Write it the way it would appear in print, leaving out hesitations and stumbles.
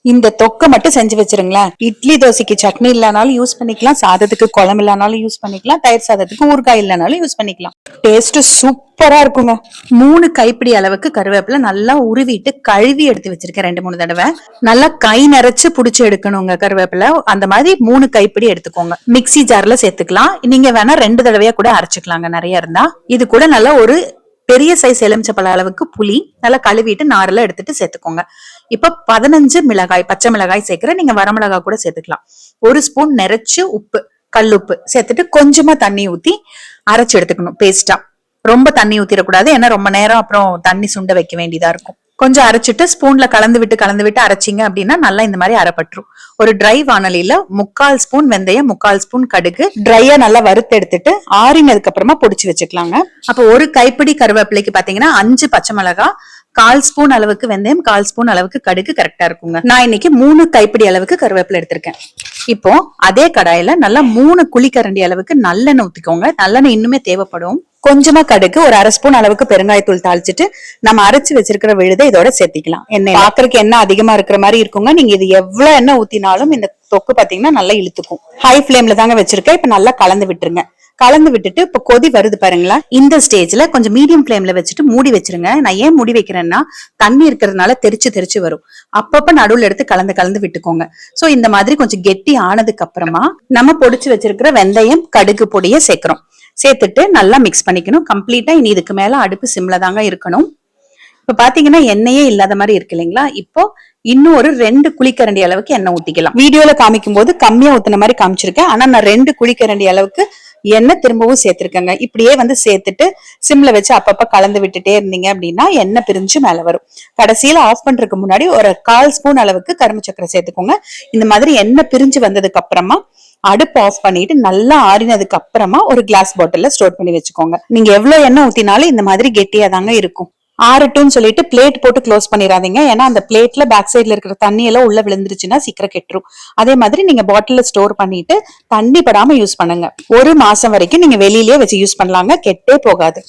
இந்த தொக்க மட்டும் செஞ்சு வச்சிருங்களேன். இட்லி தோசைக்கு சட்னி இல்லனாலும் யூஸ் பண்ணிக்கலாம், சாதத்துக்கு குழம்பு இல்லனாலும் யூஸ் பண்ணிக்கலாம், தயிர் சாதத்துக்கு ஊறுகாய் இல்லனாலும் யூஸ் பண்ணிக்கலாம். டேஸ்ட் சூப்பரா இருக்குங்க. 3 கைப்பிடி அளவுக்கு கருவேப்பிலை நல்லா உருவிட்டு கழுவி எடுத்து வச்சிருக்கேன் 2-3 தடவை. நல்லா கை நிறைச்சு புடிச்சு எடுக்கணுங்க கருவேப்பிலை. அந்த மாதிரி 3 கைப்பிடி எடுத்துக்கோங்க. மிக்ஸி ஜார்ல சேர்த்துக்கலாம். நீங்க வேணா 2 தடவையா கூட அரைச்சுக்கலாங்க நிறைய இருந்தா. இது கூட நல்லா ஒரு பெரிய சைஸ் எலுமிச்சப்பழ அளவுக்கு புளி நல்லா கழுவிட்டு நாரெல்லாம் எடுத்துட்டு சேர்த்துக்கோங்க. இப்ப 15 மிளகாய், பச்சை மிளகாய் சேர்க்கிறேன். நீங்க வரமிளகாய் கூட சேர்த்துக்கலாம். 1 ஸ்பூன் நிறைச்சு உப்பு, கல்லுப்பு சேர்த்துட்டு கொஞ்சமா தண்ணி ஊத்தி அரைச்சு எடுத்துக்கணும் பேஸ்டா. ரொம்ப தண்ணி ஊத்திடக்கூடாது, ஏன்னா ரொம்ப நேரம் அப்புறம் தண்ணி சுண்ட வைக்க வேண்டியதா இருக்கும். கொஞ்சம் அரைச்சிட்டு ஸ்பூன்ல கலந்து விட்டு அரைச்சிங்க அப்படின்னா நல்லா இந்த மாதிரி அரைப்பட்டுரும். ஒரு ட்ரை வானலியில 3/4 ஸ்பூன் வெந்தயம், 3/4 ஸ்பூன் கடுகு ட்ரையா நல்லா வறுத்து எடுத்துட்டு ஆறினதுக்கு அப்புறமா பொடிச்சு வச்சுக்கலாங்க. அப்ப ஒரு கைப்பிடி கருவேப்பிலைக்கு பாத்தீங்கன்னா 5 பச்சை மிளகாய், 1/4 ஸ்பூன் அளவுக்கு வெந்தயம், 1/4 ஸ்பூன் அளவுக்கு கடுகு கரெக்டா இருக்குங்க. நான் இன்னைக்கு 3 கைப்பிடி அளவுக்கு கருவேப்பிலை எடுத்திருக்கேன். இப்போ அதே கடாயில நல்லா 3 குழிக்கரண்டி அளவுக்கு நல்லெண்ணெய் ஊத்திக்கோங்க. நல்லெண்ணெய் இன்னுமே தேவைப்படும். கொஞ்சமா கடுகு, ஒரு 1/2 ஸ்பூன் அளவுக்கு பெருங்காயத்தூள் தாளிச்சிட்டு நம்ம அரைச்சு வச்சிருக்கிற விழுதை இதோட சேர்த்திக்கலாம். எண்ணெய் பாக்குறதுக்கு எண்ணெய் அதிகமா இருக்கிற மாதிரி இருக்குங்க. நீங்க இது எவ்வளவு எண்ணெய் ஊத்தினாலும் இந்த தொக்கு பாத்தீங்கன்னா நல்லா இழுத்துக்கும். ஹை ஃபிளேம்ல தாங்க வச்சிருக்கேன். இப்ப நல்லா கலந்து விட்டுருங்க. கலந்து விட்டுட்டு இப்ப கொதி வருது பாருங்களா, இந்த ஸ்டேஜ்ல கொஞ்சம் மீடியம் ஃபிளேம்ல வச்சுட்டு மூடி வச்சிருங்க. நான் ஏன் மூடி வைக்கிறேன்னா தண்ணி இருக்கிறதுனால தெரிச்சு வரும். அப்பப்ப நடுவுல எடுத்து கலந்து விட்டுக்கோங்க. சோ இந்த மாதிரி கொஞ்சம் கெட்டி ஆனதுக்கு அப்புறமா நம்ம பொடிச்சு வச்சிருக்கிற வெந்தயம், கடுகு பொடியை சேர்க்கிறோம். சேர்த்துட்டு நல்லா மிக்ஸ் பண்ணிக்கணும். கம்ப்ளீட்டா இனி இதுக்கு மேல அடுப்பு சிம்ல தாங்க இருக்கணும். இப்ப பாத்தீங்கன்னா எண்ணெயே இல்லாத மாதிரி இருக்கு இல்லைங்களா. இப்போ இன்னும் ஒரு 2 குழிக்கரண்டி அளவுக்கு எண்ணெய் ஊத்திக்கலாம். வீடியோல காமிக்கும் போது கம்மியா ஊத்துன மாதிரி காமிச்சிருக்கேன். ஆனா நான் 2 குழிக்கரண்டி அளவுக்கு எண்ணெய் திரும்பவும் சேர்த்திருக்கேங்க. இப்படியே சேர்த்துட்டு சிம்ல வச்சு அப்பப்ப கலந்து விட்டுட்டே இருந்தீங்க அப்படின்னா எண்ணெய் பிரிஞ்சு மேல வரும். கடைசியில ஆஃப் பண்றதுக்கு முன்னாடி ஒரு 1/4 ஸ்பூன் அளவுக்கு கரும்பு சக்கரை சேர்த்துக்கோங்க. இந்த மாதிரி எண்ணெய் பிரிஞ்சு வந்ததுக்கு அப்புறமா அடுப்பு ஆஃப் பண்ணிட்டு நல்லா ஆறினதுக்கு அப்புறமா ஒரு கிளாஸ் பாட்டில்ல ஸ்டோர் பண்ணி வச்சுக்கோங்க. நீங்க எவ்வளவு எண்ணெய் ஊத்தினாலும் இந்த மாதிரி கெட்டியா தாங்க இருக்கும். ஆறட்டும்னு சொல்லிட்டு பிளேட் போட்டு க்ளோஸ் பண்ணிடாதீங்க. ஏன்னா அந்த பிளேட்ல பேக் சைட்ல இருக்கிற தண்ணி எல்லாம் உள்ள விழுந்துருச்சுன்னா சீக்கிரம் கெட்டுரும். அதே மாதிரி நீங்க பாட்டில்ல ஸ்டோர் பண்ணிட்டு தண்ணி படாம யூஸ் பண்ணுங்க. 1 மாசம் வரைக்கும் நீங்க வெளியிலேயே வச்சு யூஸ் பண்ணலாங்க, கெட்டே போகாது.